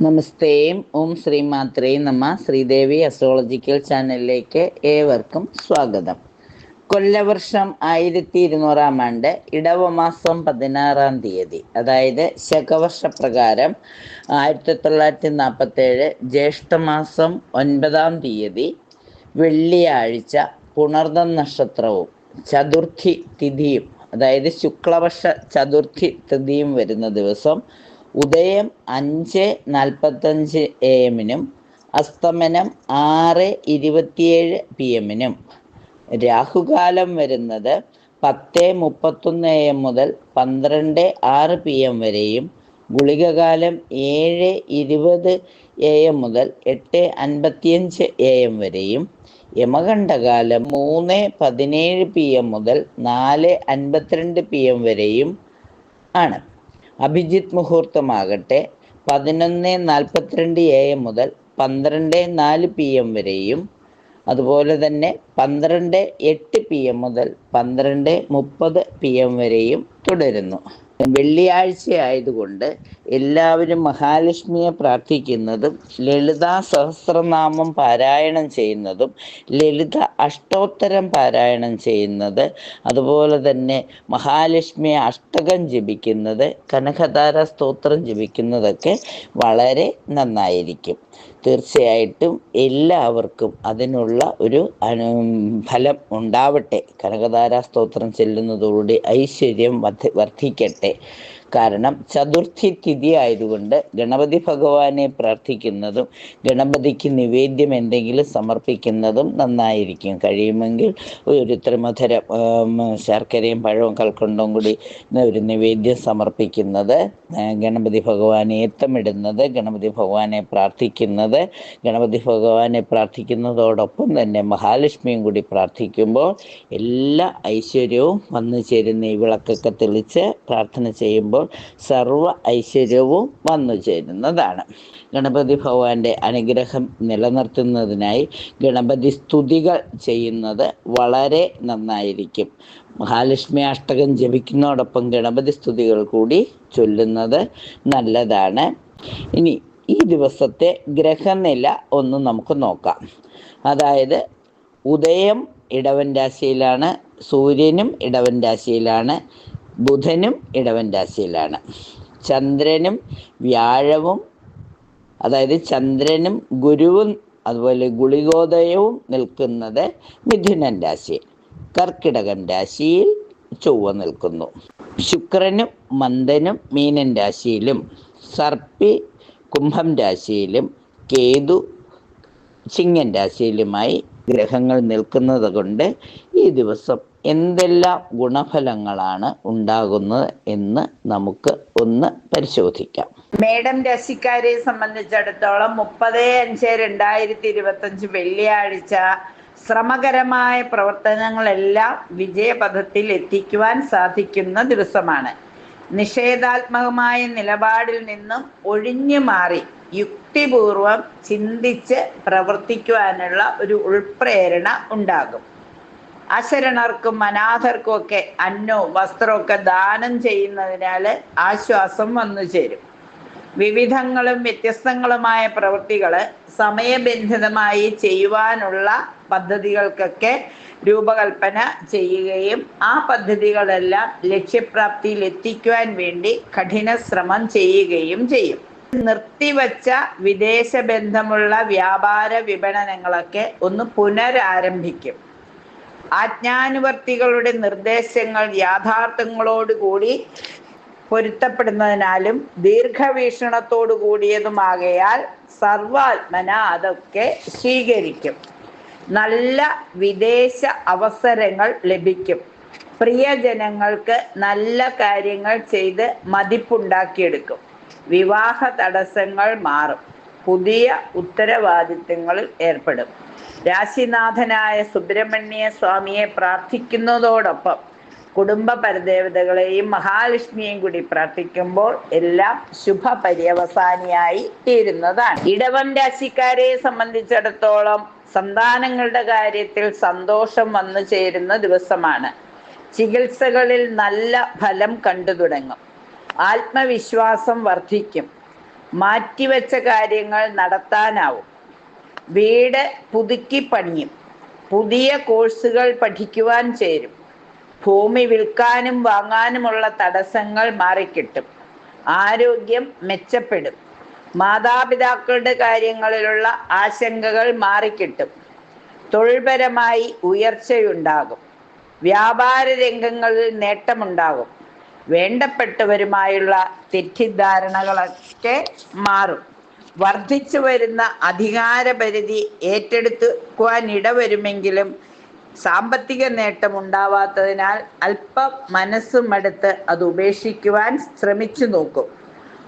നമസ്തേ. ഓം ശ്രീമാത്രേ നമ. ശ്രീദേവി അസ്ട്രോളജിക്കൽ ചാനലിലേക്ക് ഏവർക്കും സ്വാഗതം. കൊല്ലവർഷം 1200 ആണ്ട് ഇടവമാസം 16 അതായത് ശകവർഷപ്രകാരം 1947 ജ്യേഷ്ഠമാസം 9 വെള്ളിയാഴ്ച പുണർദം നക്ഷത്രവും ചതുർത്ഥി തിഥിയും അതായത് ശുക്ലവർഷ ചതുർത്ഥി തിഥിയും വരുന്ന ദിവസം ഉദയം 5:45 AM അസ്തമനം 6:27 PM രാഹുകാലം വരുന്നത് 10:31 AM മുതൽ 12:06 PM വരെയും ഗുളികകാലം 7:20 AM മുതൽ 8:55 AM വരെയും യമകണ്ഠകാലം 3:17 PM മുതൽ 4:52 PM വരെയും ആണ്. അഭിജിത്ത് മുഹൂർത്തമാകട്ടെ 11:42 AM മുതൽ 12:04 PM വരെയും അതുപോലെ തന്നെ 12:08 PM മുതൽ 12:30 PM വരെയും തുടരുന്നു. വെള്ളിയാഴ്ച ആയതുകൊണ്ട് എല്ലാവരും മഹാലക്ഷ്മിയെ പ്രാർത്ഥിക്കുന്നതും ലളിതാ സഹസ്രനാമം പാരായണം ചെയ്യുന്നതും ലളിത അഷ്ടോത്തരം പാരായണം ചെയ്യുന്നത്, അതുപോലെ തന്നെ മഹാലക്ഷ്മി അഷ്ടകം ജപിക്കുന്നത്, കനകധാര സ്തോത്രം ജപിക്കുന്നതൊക്കെ വളരെ നന്നായിരിക്കും. തീർച്ചയായിട്ടും എല്ലാവർക്കും അതിനുള്ള ഒരു ഫലം ഉണ്ടാവട്ടെ. കനകധാര സ്തോത്രം ചെല്ലുന്നതോടുകൂടി ഐശ്വര്യം വർദ്ധിക്കട്ടെ. കാരണം ചതുർത്ഥി തിഥി ആയതുകൊണ്ട് ഗണപതി ഭഗവാനെ പ്രാർത്ഥിക്കുന്നതും ഗണപതിക്ക് നിവേദ്യം എന്തെങ്കിലും സമർപ്പിക്കുന്നതും നന്നായിരിക്കും. കഴിയുമെങ്കിൽ ഒരു ത്രിമധുര ശർക്കരയും പഴവും കൽക്കണ്ടവും കൂടി ഒരു നിവേദ്യം സമർപ്പിക്കുന്നത്, ഗണപതി ഭഗവാനെ ഏത്തമിടുന്നത്, ഗണപതി ഭഗവാനെ പ്രാർത്ഥിക്കുന്നത്, ഗണപതി ഭഗവാനെ പ്രാർത്ഥിക്കുന്നതോടൊപ്പം തന്നെ മഹാലക്ഷ്മിയും കൂടി പ്രാർത്ഥിക്കുമ്പോൾ എല്ലാ ഐശ്വര്യവും വന്നു ചേരുന്ന ഈ വിളക്കൊക്കെ തെളിച്ച് പ്രാർത്ഥന ചെയ്യുമ്പോൾ സർവ ഐശ്വര്യവും വന്നു ചേരുന്നതാണ്. ഗണപതി ഭഗവാന്റെ അനുഗ്രഹം നിലനിർത്തുന്നതിനായി ഗണപതി സ്തുതികൾ ചെയ്യുന്നത് വളരെ നന്നായിരിക്കും. മഹാലക്ഷ്മി അഷ്ടകം ജപിക്കുന്നതോടൊപ്പം ഗണപതി സ്തുതികൾ കൂടി ചൊല്ലുന്നത് നല്ലതാണ്. ഇനി ഈ ദിവസത്തെ ഗ്രഹനില ഒന്ന് നമുക്ക് നോക്കാം. അതായത് ഉദയം ഇടവൻ രാശിയിലാണ്, സൂര്യനും ഇടവൻ രാശിയിലാണ്, ബുധനും ഇടവൻ രാശിയിലാണ്. ചന്ദ്രനും വ്യാഴവും, അതായത് ചന്ദ്രനും ഗുരുവും അതുപോലെ ഗുളികോദയവും നിൽക്കുന്നത് മിഥുനൻ രാശിയിൽ. കർക്കിടകൻ രാശിയിൽ ചൊവ്വ നിൽക്കുന്നു. ശുക്രനും മന്ദനും മീനൻ രാശിയിലും, സർപ്പി കുംഭം രാശിയിലും, കേതു ചിങ്ങൻ രാശിയിലുമായി ഗ്രഹങ്ങൾ നിൽക്കുന്നത് കൊണ്ട് ഈ ദിവസം എന്തെല്ലാം ഗുണഫലങ്ങളാണ് ഉണ്ടാകുന്നത് എന്ന് നമുക്ക് ഒന്ന് പരിശോധിക്കാം. മേടം രാശിക്കാരെ സംബന്ധിച്ചിടത്തോളം 30/5/2025 വെള്ളിയാഴ്ച ശ്രമകരമായ പ്രവർത്തനങ്ങളെല്ലാം വിജയപഥത്തിൽ എത്തിക്കുവാൻ സാധിക്കുന്ന ദിവസമാണ്. നിഷേധാത്മകമായ നിലപാടിൽ നിന്നും ഒഴിഞ്ഞു മാറി യുക്തിപൂർവം ചിന്തിച്ച് പ്രവർത്തിക്കുവാനുള്ള ഒരു ഉൾപ്രേരണ ഉണ്ടാകും. അശരണർക്കും അനാഥർക്കും ഒക്കെ അന്നവും വസ്ത്രമൊക്കെ ദാനം ചെയ്യുന്നതിനാൽ ആശ്വാസം വന്നു ചേരും. വിവിധങ്ങളും വ്യത്യസ്തങ്ങളുമായ പ്രവൃത്തികൾ സമയബന്ധിതമായി ചെയ്യുവാനുള്ള പദ്ധതികൾക്കൊക്കെ രൂപകൽപ്പന ചെയ്യുകയും ആ പദ്ധതികളെല്ലാം ലക്ഷ്യപ്രാപ്തിയിൽ എത്തിക്കുവാൻ വേണ്ടി കഠിന ശ്രമം ചെയ്യുകയും ചെയ്യും. നിർത്തിവച്ച വിദേശ ബന്ധമുള്ള വ്യാപാര വിപണനങ്ങളൊക്കെ ഒന്ന് പുനരാരംഭിക്കും. ആജ്ഞാനുവർത്തികളുടെ നിർദ്ദേശങ്ങൾ യാഥാർത്ഥ്യങ്ങളോടുകൂടി പൊരുത്തപ്പെടുന്നതിനാലും ദീർഘവീക്ഷണത്തോടു കൂടിയതുമാകയാൽ സർവാത്മന അതൊക്കെ സ്വീകരിക്കും. നല്ല വിദേശ അവസരങ്ങൾ ലഭിക്കും. പ്രിയജനങ്ങൾക്ക് നല്ല കാര്യങ്ങൾ ചെയ്ത് മതിപ്പുണ്ടാക്കിയെടുക്കും. വിവാഹ തടസ്സങ്ങൾ മാറും. പുതിയ ഉത്തരവാദിത്തങ്ങളിൽ ഏർപ്പെടും. രാശിനാഥനായ സുബ്രഹ്മണ്യ സ്വാമിയെ പ്രാർത്ഥിക്കുന്നതോടൊപ്പം കുടുംബ പരദേവതകളെയും മഹാലക്ഷ്മിയെയും കൂടി പ്രാർത്ഥിക്കുമ്പോൾ എല്ലാം ശുഭ പര്യവസാനിയായി തീരുന്നതാണ്. ഇടവൻ രാശിക്കാരെ സംബന്ധിച്ചിടത്തോളം സന്താനങ്ങളുടെ കാര്യത്തിൽ സന്തോഷം വന്നു ചേരുന്ന ദിവസമാണ്. ചികിത്സകളിൽ നല്ല ഫലം കണ്ടു തുടങ്ങും. ആത്മവിശ്വാസം വർദ്ധിക്കും. മാറ്റിവെച്ച കാര്യങ്ങൾ നടത്താനാവും. വീട് പുതുക്കി പണിയും. പുതിയ കോഴ്സുകൾ പഠിക്കുവാൻ ചേരും. ഭൂമി വിൽക്കാനും വാങ്ങാനുമുള്ള തടസ്സങ്ങൾ മാറിക്കിട്ടും. ആരോഗ്യം മെച്ചപ്പെടും. മാതാപിതാക്കളുടെ കാര്യങ്ങളിലുള്ള ആശങ്കകൾ മാറിക്കിട്ടും. തൊഴിൽപരമായി ഉയർച്ചയുണ്ടാകും. വ്യാപാര രംഗങ്ങളിൽ നേട്ടമുണ്ടാകും. വേണ്ടപ്പെട്ടവരുമായുള്ള തെറ്റിദ്ധാരണകളൊക്കെ മാറും. വർദ്ധിച്ചു വരുന്ന അധികാരപരിധി ഏറ്റെടുക്കുവാൻ ഇടവരുമെങ്കിലും സാമ്പത്തിക നേട്ടം ഉണ്ടാവാത്തതിനാൽ അല്പം മനസ്സ് മടുത്ത് അത് ഉപേക്ഷിക്കുവാൻ ശ്രമിച്ചു നോക്കും.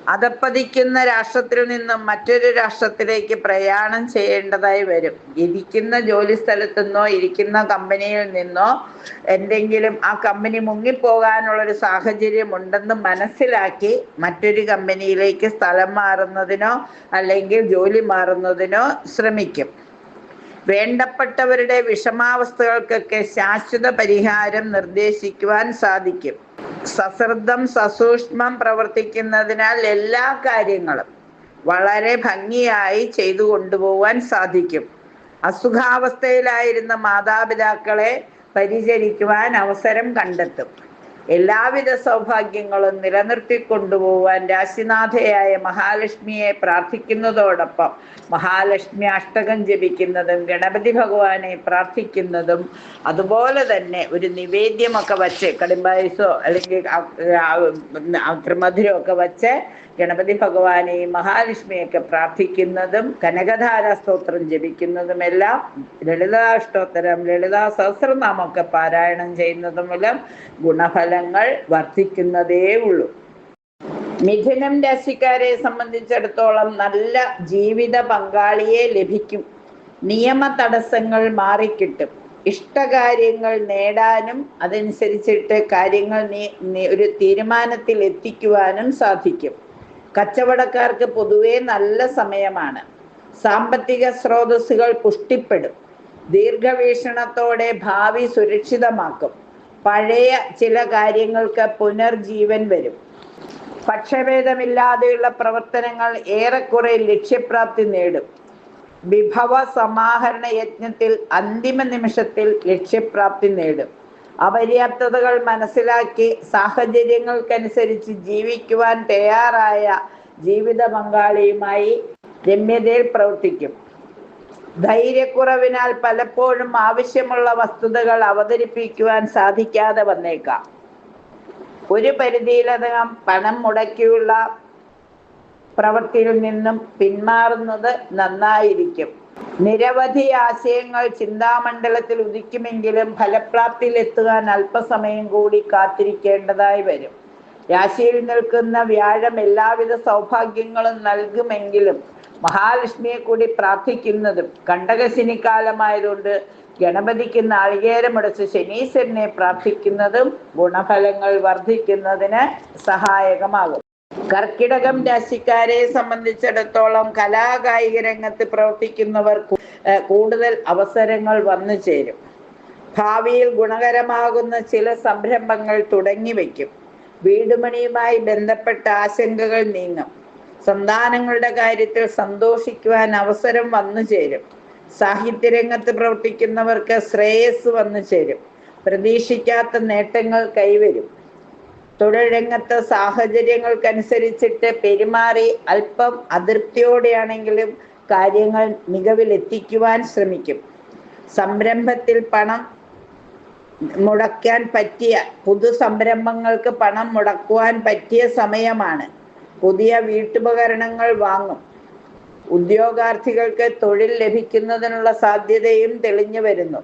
അധപ്പതിക്കുന്ന രാഷ്ട്രത്തിൽ നിന്നും മറ്റൊരു രാഷ്ട്രത്തിലേക്ക് പ്രയാണം ചെയ്യേണ്ടതായി വരും. ഇരിക്കുന്ന ജോലി സ്ഥലത്തു നിന്നോ ഇരിക്കുന്ന കമ്പനിയിൽ നിന്നോ എന്തെങ്കിലും ആ കമ്പനി മുങ്ങിപ്പോകാനുള്ളൊരു സാഹചര്യം ഉണ്ടെന്ന് മനസ്സിലാക്കി മറ്റൊരു കമ്പനിയിലേക്ക് സ്ഥലം മാറുന്നതിനോ അല്ലെങ്കിൽ ജോലി മാറുന്നതിനോ ശ്രമിക്കും. വേണ്ടപ്പെട്ടവരുടെ വിഷമാവസ്ഥകൾക്കൊക്കെ ശാശ്വത പരിഹാരം നിർദ്ദേശിക്കുവാൻ സാധിക്കും. സശ്രദ്ധം സസൂക്ഷ്മം പ്രവർത്തിക്കുന്നതിനാൽ എല്ലാ കാര്യങ്ങളും വളരെ ഭംഗിയായി ചെയ്തു കൊണ്ടുപോകാൻ സാധിക്കും. അസുഖാവസ്ഥയിലായിരുന്ന മാതാപിതാക്കളെ പരിചരിക്കുവാൻ അവസരം കണ്ടെത്തും. എല്ലാവിധ സൗഭാഗ്യങ്ങളും നിലനിർത്തി കൊണ്ടുപോകാൻ രാശിനാഥയായ മഹാലക്ഷ്മിയെ പ്രാർത്ഥിക്കുന്നതോടൊപ്പം മഹാലക്ഷ്മി അഷ്ടകം ജപിക്കുന്നതും ഗണപതി ഭഗവാനെ പ്രാർത്ഥിക്കുന്നതും അതുപോലെ തന്നെ ഒരു നിവേദ്യമൊക്കെ വച്ച് കടുംബായുസോ അല്ലെങ്കിൽ ത്രിമധുരമോ ഒക്കെ വച്ച് ഗണപതി ഭഗവാനെയും മഹാലക്ഷ്മിയൊക്കെ പ്രാർത്ഥിക്കുന്നതും കനകധാര സ്തോത്രം ജപിക്കുന്നതുമെല്ലാം ലളിതാഷ്ടോത്തരം ലളിതാ സഹസ്രനാമമൊക്കെ പാരായണം ചെയ്യുന്നതും മൂലം ഗുണഫലങ്ങൾ വർദ്ധിക്കുന്നതേ ഉള്ളൂ. മിഥുനം രാശിക്കാരെ സംബന്ധിച്ചിടത്തോളം നല്ല ജീവിത പങ്കാളിയെ ലഭിക്കും. നിയമ തടസ്സങ്ങൾ മാറിക്കിട്ടും. ഇഷ്ടകാര്യങ്ങൾ നേടാനും അതനുസരിച്ചിട്ട് കാര്യങ്ങൾ ഒരു തീരുമാനത്തിൽ എത്തിക്കുവാനും സാധിക്കും. കച്ചവടക്കാർക്ക് പൊതുവെ നല്ല സമയമാണ്. സാമ്പത്തിക സ്രോതസ്സുകൾ പുഷ്ടിപ്പെടും. ദീർഘവീക്ഷണത്തോടെ ഭാവി സുരക്ഷിതമാക്കും. പഴയ ചില കാര്യങ്ങൾക്ക് പുനർജീവൻ വരും. പക്ഷഭേദമില്ലാതെയുള്ള പ്രവർത്തനങ്ങൾ ഏറെക്കുറെ ലക്ഷ്യപ്രാപ്തി നേടും. വിഭവ സമാഹരണ യജ്ഞത്തിൽ അന്തിമ നിമിഷത്തിൽ ലക്ഷ്യപ്രാപ്തി നേടും. അപര്യാപ്തതകൾ മനസ്സിലാക്കി സാഹചര്യങ്ങൾക്കനുസരിച്ച് ജീവിക്കുവാൻ തയ്യാറായ ജീവിത പങ്കാളിയുമായി രമ്യതയിൽ പ്രവർത്തിക്കും. ധൈര്യക്കുറവിനാൽ പലപ്പോഴും ആവശ്യമുള്ള വസ്തുതകൾ അവതരിപ്പിക്കുവാൻ സാധിക്കാതെ വന്നേക്കാം. ഒരു പരിധിയിലധികം പണം മുടക്കിയുള്ള പ്രവൃത്തിയിൽ നിന്നും പിന്മാറുന്നത് നന്നായിരിക്കും. നിരവധി ആശയങ്ങൾ ചിന്താമണ്ഡലത്തിൽ ഉദിക്കുമെങ്കിലും ഫലപ്രാപ്തിയിൽ എത്തുവാൻ അല്പസമയം കൂടി കാത്തിരിക്കേണ്ടതായി വരും. രാശിയിൽ നിൽക്കുന്ന വ്യാഴം എല്ലാവിധ സൗഭാഗ്യങ്ങളും നൽകുമെങ്കിലും മഹാലക്ഷ്മിയെ കൂടി പ്രാർത്ഥിക്കുന്നതും കണ്ടകശനിക്കാലമായതുകൊണ്ട് ഗണപതിക്ക് നാളികേരമുടച്ച് ശനീശ്വരനെ പ്രാർത്ഥിക്കുന്നതും ഗുണഫലങ്ങൾ വർദ്ധിക്കുന്നതിന് സഹായകമാകും. കർക്കിടകം രാശിക്കാരെ സംബന്ധിച്ചിടത്തോളം കലാകായിക രംഗത്ത് പ്രവർത്തിക്കുന്നവർ കൂടുതൽ അവസരങ്ങൾ വന്നു ചേരും. ഭാവിയിൽ ഗുണകരമാകുന്ന ചില സംരംഭങ്ങൾ തുടങ്ങി വയ്ക്കും. വീടുപണിയുമായി ബന്ധപ്പെട്ട ആശങ്കകൾ നീങ്ങും. സന്താനങ്ങളുടെ കാര്യത്തിൽ സന്തോഷിക്കുവാൻ അവസരം വന്നു ചേരും. സാഹിത്യരംഗത്ത് പ്രവർത്തിക്കുന്നവർക്ക് ശ്രേയസ് വന്നു ചേരും. പ്രതീക്ഷിക്കാത്ത നേട്ടങ്ങൾ കൈവരും. തൊഴിൽ രംഗത്ത് സാഹചര്യങ്ങൾക്കനുസരിച്ചിട്ട് പെരുമാറി അല്പം അതൃപ്തിയോടെയാണെങ്കിലും കാര്യങ്ങൾ മികവിലെത്തിക്കുവാൻ ശ്രമിക്കും. സംരംഭത്തിൽ പണം മുടക്കാൻ പറ്റിയ പുതു സംരംഭങ്ങൾക്ക് പണം മുടക്കുവാൻ പറ്റിയ സമയമാണ്. പുതിയ വീട്ടുപകരണങ്ങൾ വാങ്ങും. ഉദ്യോഗാർത്ഥികൾക്ക് തൊഴിൽ ലഭിക്കുന്നതിനുള്ള സാധ്യതയും തെളിഞ്ഞു വരുന്നു.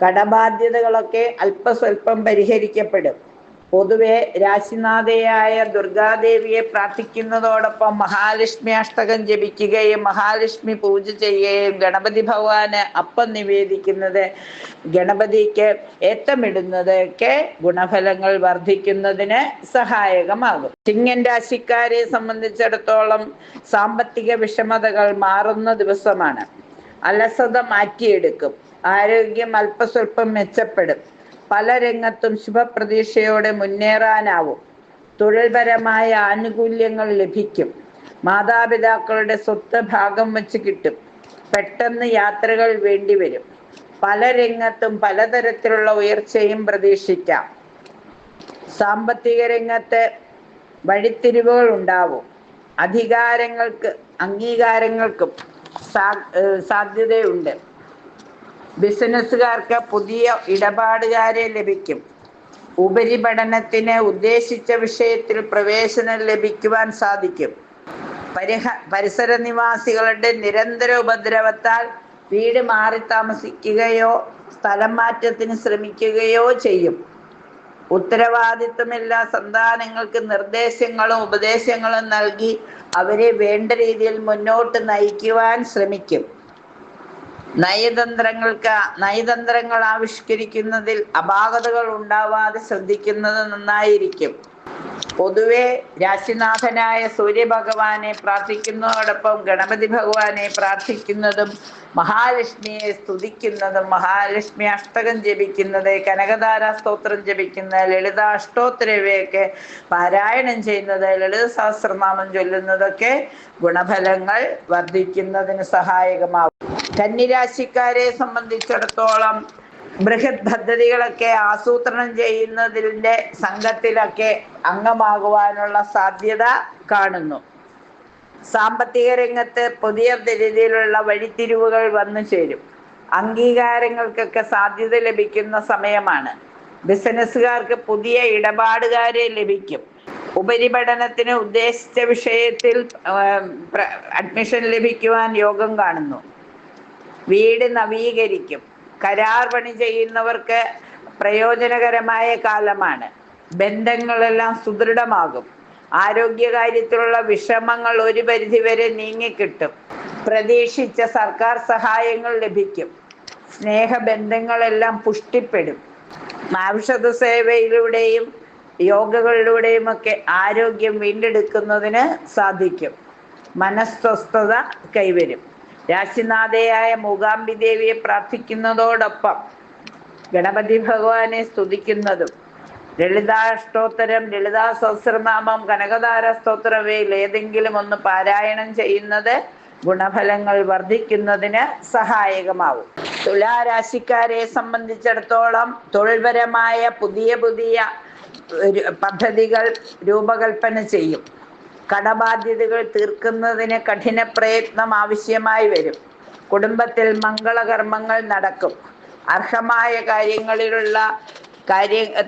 കടബാധ്യതകളൊക്കെ അല്പസ്വല്പം പരിഹരിക്കപ്പെടും. പൊതുവെ രാശിനാഥയായ ദുർഗാദേവിയെ പ്രാർത്ഥിക്കുന്നതോടൊപ്പം മഹാലക്ഷ്മി അഷ്ടകം ജപിക്കുകയും മഹാലക്ഷ്മി പൂജ ചെയ്യുകയും ഗണപതി ഭഗവാന് അപ്പം നിവേദിക്കുന്നത് ഗണപതിക്ക് ഏത്തമിടുന്നത് ഒക്കെ ഗുണഫലങ്ങൾ വർദ്ധിക്കുന്നതിന് സഹായകമാകും. ചിങ്ങൻ രാശിക്കാരെ സംബന്ധിച്ചിടത്തോളം സാമ്പത്തിക വിഷമതകൾ മാറുന്ന ദിവസമാണ്. അലസത മാറ്റിയെടുക്കും. ആരോഗ്യം അല്പസ്വല്പം മെച്ചപ്പെടും. പല രംഗത്തും ശുഭപ്രതീക്ഷയോടെ മുന്നേറാനാവും. തൊഴിൽപരമായ ആനുകൂല്യങ്ങൾ ലഭിക്കും. മാതാപിതാക്കളുടെ സ്വത്ത് ഭാഗം വെച്ച് കിട്ടും. പെട്ടെന്ന് യാത്രകൾ വേണ്ടിവരും. പല രംഗത്തും പലതരത്തിലുള്ള ഉയർച്ചയും പ്രതീക്ഷിക്കാം. സാമ്പത്തിക രംഗത്ത് വഴിത്തിരിവുകൾ ഉണ്ടാവും. അംഗീകാരങ്ങൾക്കും സാധ്യതയുണ്ട്. ബിസിനസ്സുകാർക്ക് പുതിയ ഇടപാടുകാരെ ലഭിക്കും. ഉപരിപഠനത്തിന് ഉദ്ദേശിച്ച വിഷയത്തിൽ പ്രവേശനം ലഭിക്കുവാൻ സാധിക്കും. പരിസര നിവാസികളുടെ നിരന്തര ഉപദ്രവത്താൽ വീട് മാറി താമസിക്കുകയോ സ്ഥലം മാറ്റത്തിന് ശ്രമിക്കുകയോ ചെയ്യും. ഉത്തരവാദിത്വമില്ല സന്താനങ്ങൾക്ക് നിർദ്ദേശങ്ങളും ഉപദേശങ്ങളും നൽകി അവരെ വേണ്ട രീതിയിൽ മുന്നോട്ട് നയിക്കുവാൻ ശ്രമിക്കും. നയതന്ത്രങ്ങൾ ആവിഷ്കരിക്കുന്നതിൽ അപാകതകൾ ഉണ്ടാവാതെ ശ്രദ്ധിക്കുന്നത് നന്നായിരിക്കും. പൊതുവെ രാശിനാഥനായ സൂര്യഭഗവാനെ പ്രാർത്ഥിക്കുന്നതോടൊപ്പം ഗണപതി ഭഗവാനെ പ്രാർത്ഥിക്കുന്നതും മഹാലക്ഷ്മിയെ സ്തുതിക്കുന്നതും മഹാലക്ഷ്മി അഷ്ടകം ജപിക്കുന്നത്, കനകധാര സ്തോത്രം ജപിക്കുന്നത്, ലളിത അഷ്ടോത്തരവയൊക്കെ പാരായണം ചെയ്യുന്നത്, ലളിത സഹസ്രനാമം ചൊല്ലുന്നതൊക്കെ ഗുണഫലങ്ങൾ വർദ്ധിക്കുന്നതിന് സഹായകമാകും. കന്നിരാശിക്കാരെ സംബന്ധിച്ചിടത്തോളം ബൃഹത് പദ്ധതികളൊക്കെ ആസൂത്രണം ചെയ്യുന്നതിൻ്റെ സംഘത്തിലൊക്കെ അംഗമാകുവാനുള്ള സാധ്യത കാണുന്നു. സാമ്പത്തിക രംഗത്ത് പുതിയ രീതിയിലുള്ള വഴിത്തിരിവുകൾ വന്നു ചേരും. അംഗീകാരങ്ങൾക്കൊക്കെ സാധ്യത ലഭിക്കുന്ന സമയമാണ്. ബിസിനസ്സുകാർക്ക് പുതിയ ഇടപാടുകാരെ ലഭിക്കും. ഉപരിപഠനത്തിന് ഉദ്ദേശിച്ച വിഷയത്തിൽ അഡ്മിഷൻ ലഭിക്കുവാൻ യോഗം കാണുന്നു. വീട് നവീകരിക്കും. കരാർ പണി ചെയ്യുന്നവർക്ക് പ്രയോജനകരമായ കാലമാണ്. ബന്ധങ്ങളെല്ലാം സുദൃഢമാകും. ആരോഗ്യകാര്യത്തിലുള്ള വിഷമങ്ങൾ ഒരു പരിധിവരെ നീങ്ങിക്കിട്ടും. പ്രതീക്ഷിച്ച സർക്കാർ സഹായങ്ങൾ ലഭിക്കും. സ്നേഹബന്ധങ്ങളെല്ലാം പുഷ്ടിപ്പെടും. ഔഷധ സേവയിലൂടെയും യോഗകളിലൂടെയും ഒക്കെ ആരോഗ്യം വീണ്ടെടുക്കുന്നതിന് സാധിക്കും. മനസ്വസ്ഥത കൈവരും. രാശിനാഥയായ മൂകാംബി ദേവിയെ പ്രാർത്ഥിക്കുന്നതോടൊപ്പം ഗണപതി ഭഗവാനെ സ്തുതിക്കുന്നതും ലളിതാഷ്ടോത്തരം, ലളിതാ സഹസ്രനാമം, കനകധാര സ്തോത്രവയിൽ ഏതെങ്കിലും ഒന്ന് പാരായണം ചെയ്യുന്നത് ഗുണഫലങ്ങൾ വർദ്ധിക്കുന്നതിന് സഹായകമാവും. തുലാരാശിക്കാരെ സംബന്ധിച്ചിടത്തോളം തൊഴിൽപരമായ പുതിയ പദ്ധതികൾ രൂപകൽപ്പന ചെയ്യും. കടബാധ്യതകൾ തീർക്കുന്നതിന് കഠിന പ്രയത്നം ആവശ്യമായി വരും. കുടുംബത്തിൽ മംഗളകർമ്മങ്ങൾ നടക്കും. അർഹമായ കാര്യങ്ങളിലുള്ള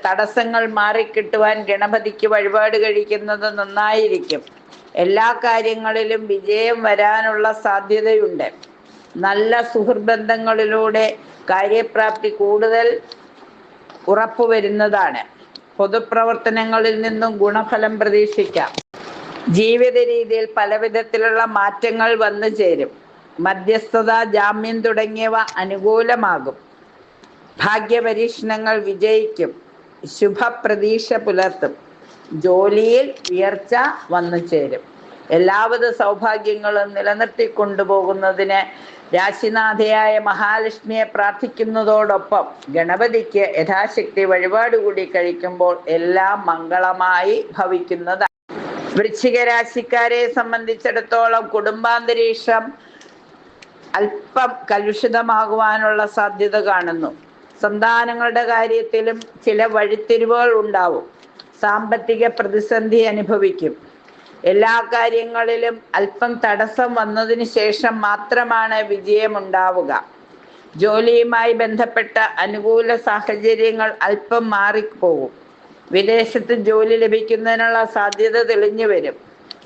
തടസ്സങ്ങൾ മാറിക്കിട്ടുവാൻ ഗണപതിക്ക് വഴിപാട് കഴിക്കുന്നത് നന്നായിരിക്കും. എല്ലാ കാര്യങ്ങളിലും വിജയം വരാനുള്ള സാധ്യതയുണ്ട്. നല്ല സുഹൃബന്ധങ്ങളിലൂടെ കാര്യപ്രാപ്തി കൂടുതൽ ഉറപ്പുവരുന്നതാണ്. പൊതുപ്രവർത്തനങ്ങളിൽ നിന്നും ഗുണഫലം പ്രതീക്ഷിക്കാം. ജീവിത രീതിയിൽ പലവിധത്തിലുള്ള മാറ്റങ്ങൾ വന്നു ചേരും. മധ്യസ്ഥത, ജാമ്യം തുടങ്ങിയവ അനുകൂലമാകും. ഭാഗ്യപരീക്ഷണങ്ങൾ വിജയിക്കും. ശുഭപ്രതീക്ഷ പുലർത്തും. ജോലിയിൽ ഉയർച്ച വന്നു ചേരും. എല്ലാവിധ സൗഭാഗ്യങ്ങളും നിലനിർത്തിക്കൊണ്ടുപോകുന്നതിന് രാശിനാഥയായ മഹാലക്ഷ്മിയെ പ്രാർത്ഥിക്കുന്നതോടൊപ്പം ഗണപതിക്ക് യഥാശക്തി വഴിപാട് കൂടി കഴിക്കുമ്പോൾ എല്ലാം മംഗളമായി ഭവിക്കുന്നതാണ്. വൃശ്ചിക രാശിക്കാരെ സംബന്ധിച്ചിടത്തോളം കുടുംബാന്തരീക്ഷം അല്പം കലുഷിതമാകുവാനുള്ള സാധ്യത കാണുന്നു. സന്താനങ്ങളുടെ കാര്യത്തിലും ചില വഴിത്തിരിവുകൾ ഉണ്ടാവും. സാമ്പത്തിക പ്രതിസന്ധി അനുഭവിക്കും. എല്ലാ കാര്യങ്ങളിലും അല്പം തടസ്സം വന്നതിന് ശേഷം മാത്രമാണ് വിജയമുണ്ടാവുക. ജോലിയുമായി ബന്ധപ്പെട്ട അനുകൂല സാഹചര്യങ്ങൾ അല്പം മാറിപ്പോകും. വിദേശത്ത് ജോലി ലഭിക്കുന്നതിനുള്ള സാധ്യത തെളിഞ്ഞു വരും.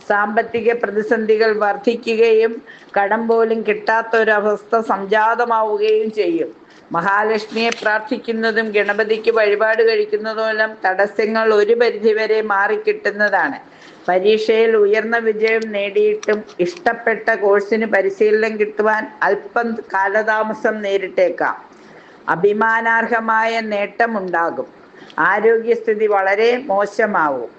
സാമ്പത്തിക പ്രതിസന്ധികൾ വർദ്ധിക്കുകയും കടം പോലും കിട്ടാത്തൊരവസ്ഥ സംജാതമാവുകയും ചെയ്യും. മഹാലക്ഷ്മിയെ പ്രാർത്ഥിക്കുന്നതും ഗണപതിക്ക് വഴിപാട് കഴിക്കുന്നതും മൂലം തടസ്സങ്ങൾ ഒരു പരിധിവരെ മാറിക്കിട്ടുന്നതാണ്. പരീക്ഷയിൽ ഉയർന്ന വിജയം നേടിയിട്ടും ഇഷ്ടപ്പെട്ട കോഴ്സിന് പരിശീലനം കിട്ടുവാൻ അല്പം കാലതാമസം നേരിട്ടേക്കാം. അഭിമാനാർഹമായ നേട്ടമുണ്ടാകും. ആരോഗ്യസ്ഥിതി വളരെ മോശമാവും.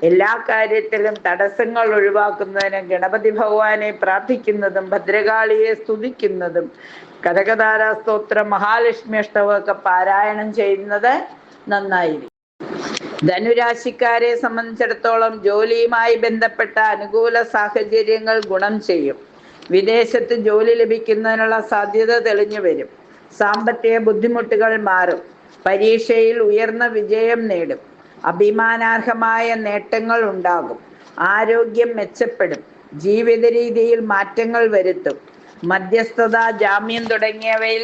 എല്ലാ കാര്യത്തിലും തടസ്സങ്ങൾ ഒഴിവാക്കുന്നതിന് ഗണപതി ഭഗവാനെ പ്രാർത്ഥിക്കുന്നതും ഭദ്രകാളിയെ സ്തുതിക്കുന്നതും കനകധാരാ സ്തോത്രം, മഹാലക്ഷ്മി അഷ്ടകമൊക്കെ പാരായണം ചെയ്യുന്നത് നന്നായിരിക്കും. ധനുരാശിക്കാരെ സംബന്ധിച്ചിടത്തോളം ജോലിയുമായി ബന്ധപ്പെട്ട അനുകൂല സാഹചര്യങ്ങൾ ഗുണം ചെയ്യും. വിദേശത്ത് ജോലി ലഭിക്കുന്നതിനുള്ള സാധ്യത തെളിഞ്ഞു വരും. സാമ്പത്തിക ബുദ്ധിമുട്ടുകൾ മാറും. പരീക്ഷയിൽ ഉയർന്ന വിജയം നേടും. അഭിമാനാർഹമായ നേട്ടങ്ങൾ ഉണ്ടാകും. ആരോഗ്യം മെച്ചപ്പെടും. ജീവിത രീതിയിൽ മാറ്റങ്ങൾ വരുത്തും. മധ്യസ്ഥത, ജാമ്യം തുടങ്ങിയവയിൽ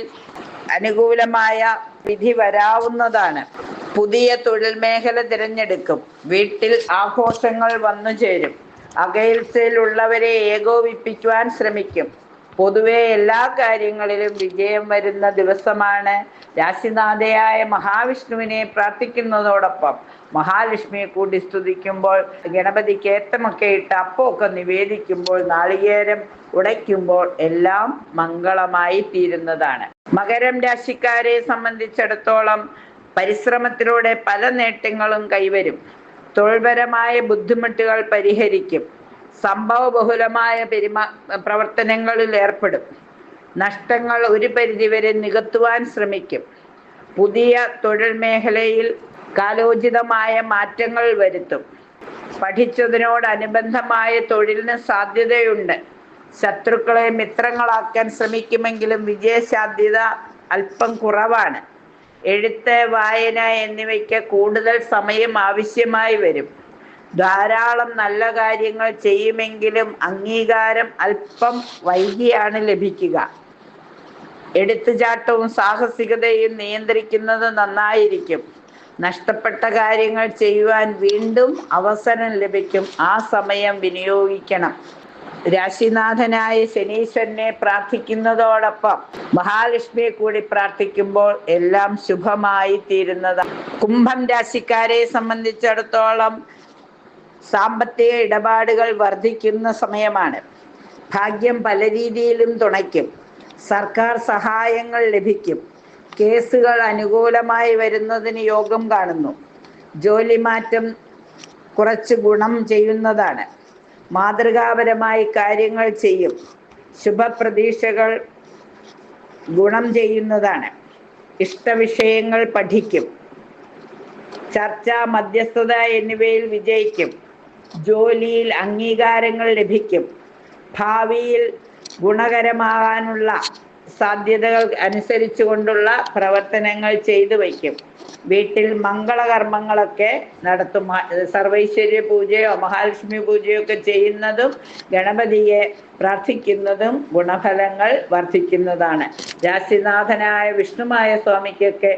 അനുകൂലമായ വിധി വരാവുന്നതാണ്. പുതിയ തൊഴിൽ മേഖല തിരഞ്ഞെടുക്കും. വീട്ടിൽ ആഘോഷങ്ങൾ വന്നു ചേരും. അകൽച്ചയിലുള്ളവരെ ഏകോപിപ്പിക്കുവാൻ ശ്രമിക്കും. പൊതുവെ എല്ലാ കാര്യങ്ങളിലും വിജയം വരുന്ന ദിവസമാണ്. രാശിനാഥയായ മഹാവിഷ്ണുവിനെ പ്രാർത്ഥിക്കുന്നതോടൊപ്പം മഹാലക്ഷ്മിയെ കൂടി സ്തുതിക്കുമ്പോൾ, ഗണപതിക്ക് ഏത്തമൊക്കെ ഇട്ട് അപ്പമൊക്കെ നിവേദിക്കുമ്പോൾ, നാളികേരം ഉടയ്ക്കുമ്പോൾ എല്ലാം മംഗളമായി തീരുന്നതാണ്. മകരം രാശിക്കാരെ സംബന്ധിച്ചിടത്തോളം പരിശ്രമത്തിലൂടെ പല നേട്ടങ്ങളും കൈവരും. തൊഴിൽപരമായ ബുദ്ധിമുട്ടുകൾ പരിഹരിക്കും. സംഭവബഹുലമായ പ്രവർത്തനങ്ങളിൽ ഏർപ്പെടും. നഷ്ടങ്ങൾ ഒരു പരിധിവരെ നികത്തുവാൻ ശ്രമിക്കും. പുതിയ തൊഴിൽ മേഖലയിൽ കാലോചിതമായ മാറ്റങ്ങൾ വരുത്തും. പഠിച്ചതിനോടനുബന്ധമായ തൊഴിലിന് സാധ്യതയുണ്ട്. ശത്രുക്കളെ മിത്രങ്ങളാക്കാൻ ശ്രമിക്കുമെങ്കിലും വിജയസാധ്യത അല്പം കുറവാണ്. എഴുത്ത്, വായന എന്നിവയ്ക്ക് കൂടുതൽ സമയം ആവശ്യമായി വരും. ധാരാളം നല്ല കാര്യങ്ങൾ ചെയ്യുമെങ്കിലും അംഗീകാരം അല്പം വൈകിയാണ് ലഭിക്കുക. എടുത്തുചാട്ടവും സാഹസികതയും നിയന്ത്രിക്കുന്നത് നന്നായിരിക്കും. നഷ്ടപ്പെട്ട കാര്യങ്ങൾ ചെയ്യുവാൻ വീണ്ടും അവസരം ലഭിക്കും. ആ സമയം വിനിയോഗിക്കണം. രാശിനാഥനായ ശനീശ്വരനെ പ്രാർത്ഥിക്കുന്നതോടൊപ്പം മഹാലക്ഷ്മിയെ കൂടി പ്രാർത്ഥിക്കുമ്പോൾ എല്ലാം ശുഭമായി തീരുന്നതാണ്. കുംഭം രാശിക്കാരെ സംബന്ധിച്ചിടത്തോളം സാമ്പത്തിക ഇടപാടുകൾ വർദ്ധിക്കുന്ന സമയമാണ്. ഭാഗ്യം പല രീതിയിലും തുണയ്ക്കും. സർക്കാർ സഹായങ്ങൾ ലഭിക്കും. കേസുകൾ അനുകൂലമായി വരുന്നതിന് യോഗം കാണുന്നു. ജോലി മാറ്റം കുറച്ച് ഗുണം ചെയ്യുന്നതാണ്. മാതൃകാപരമായി കാര്യങ്ങൾ ചെയ്യും. ശുഭപ്രതീക്ഷകൾ ഗുണം ചെയ്യുന്നതാണ്. ഇഷ്ടവിഷയങ്ങൾ പഠിക്കും. ചർച്ച, മധ്യസ്ഥത എന്നിവയിൽ വിജയിക്കും. ജോലിയിൽ അംഗീകാരങ്ങൾ ലഭിക്കും. ഭാവിയിൽ ഗുണകരമാകാനുള്ള സാധ്യതകൾ അനുസരിച്ചു കൊണ്ടുള്ള പ്രവർത്തനങ്ങൾ ചെയ്തു വയ്ക്കും. വീട്ടിൽ മംഗളകർമ്മങ്ങളൊക്കെ നടത്തും. സർവൈശ്വര്യ പൂജയോ മഹാലക്ഷ്മി പൂജയോ ഒക്കെ ചെയ്യുന്നതും ഗണപതിയെ പ്രാർത്ഥിക്കുന്നതും ഗുണഫലങ്ങൾ വർദ്ധിക്കുന്നതാണ്. രാശിനാഥനായ വിഷ്ണുമായ സ്വാമിക്കൊക്കെ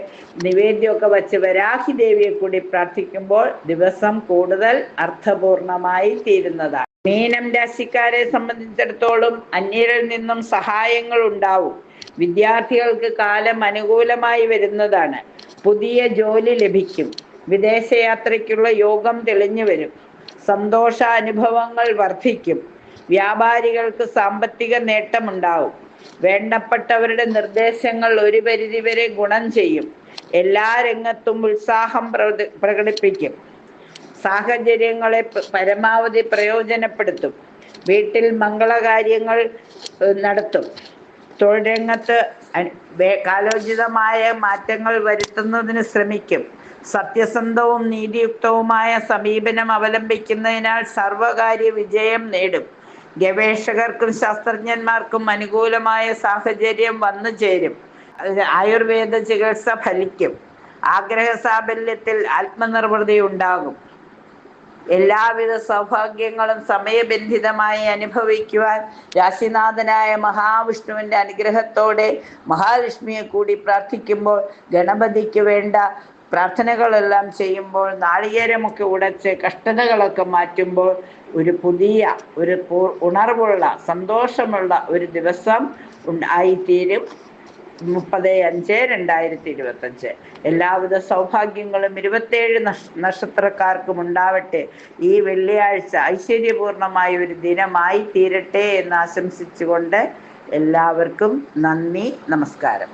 നിവേദ്യമൊക്കെ വച്ച് വരാഹി ദേവിയെ കൂടി പ്രാർത്ഥിക്കുമ്പോൾ ദിവസം കൂടുതൽ അർത്ഥപൂർണമായി തീരുന്നതാണ്. മീനം രാശിക്കാരെ സംബന്ധിച്ചിടത്തോളം അന്യരിൽ നിന്നും സഹായങ്ങൾ ഉണ്ടാവും. വിദ്യാർത്ഥികൾക്ക് കാലം അനുകൂലമായി വരുന്നതാണ്. പുതിയ ജോലി ലഭിക്കും. വിദേശയാത്രയ്ക്കുള്ള യോഗം തെളിഞ്ഞു വരും. സന്തോഷ അനുഭവങ്ങൾ വർദ്ധിക്കും. വ്യാപാരികൾക്ക് സാമ്പത്തിക നേട്ടമുണ്ടാവും. വേണ്ടപ്പെട്ടവരുടെ നിർദ്ദേശങ്ങൾ ഒരു പരിധിവരെ ഗുണം ചെയ്യും. എല്ലാ രംഗത്തും ഉത്സാഹം പ്രകടിപ്പിക്കും. സാഹചര്യങ്ങളെ പരമാവധി പ്രയോജനപ്പെടുത്തും. വീട്ടിൽ മംഗളകാര്യങ്ങൾ നടത്തും. തൊഴിൽ രംഗത്ത് കാലോചിതമായ മാറ്റങ്ങൾ വരുത്തുന്നതിന് ശ്രമിക്കും. സത്യസന്ധവും നീതിയുക്തവുമായ സമീപനം അവലംബിക്കുന്നതിനാൽ സർവകാര്യ വിജയം നേടും. ഗവേഷകർക്കും ശാസ്ത്രജ്ഞന്മാർക്കും അനുകൂലമായ സാഹചര്യം വന്നു ചേരും. ആയുർവേദ ചികിത്സ ഫലിക്കും. ആഗ്രഹ സാഫല്യത്തിൽ ആത്മനിർവൃതി ഉണ്ടാകും. എല്ലാവിധ സൗഭാഗ്യങ്ങളും സമയബന്ധിതമായി അനുഭവിക്കുവാൻ രാശിനാഥനായ മഹാവിഷ്ണുവിൻ്റെ അനുഗ്രഹത്തോടെ മഹാലക്ഷ്മിയെ കൂടി പ്രാർത്ഥിക്കുമ്പോൾ, ഗണപതിക്ക് വേണ്ട പ്രാർത്ഥനകളെല്ലാം ചെയ്യുമ്പോൾ, നാളികേരമൊക്കെ ഉടച്ച് കഷ്ടതകളൊക്കെ മാറ്റുമ്പോൾ ഒരു പുതിയ ഉണർവുള്ള സന്തോഷമുള്ള ഒരു ദിവസം ആയിത്തീരും. 30/5/2025. എല്ലാവിധ സൗഭാഗ്യങ്ങളും 27 നക്ഷത്രക്കാർക്കും ഉണ്ടാവട്ടെ. ഈ വെള്ളിയാഴ്ച ഐശ്വര്യപൂർണമായ ഒരു ദിനമായി തീരട്ടെ എന്ന് ആശംസിച്ചുകൊണ്ട് എല്ലാവർക്കും നന്ദി, നമസ്കാരം.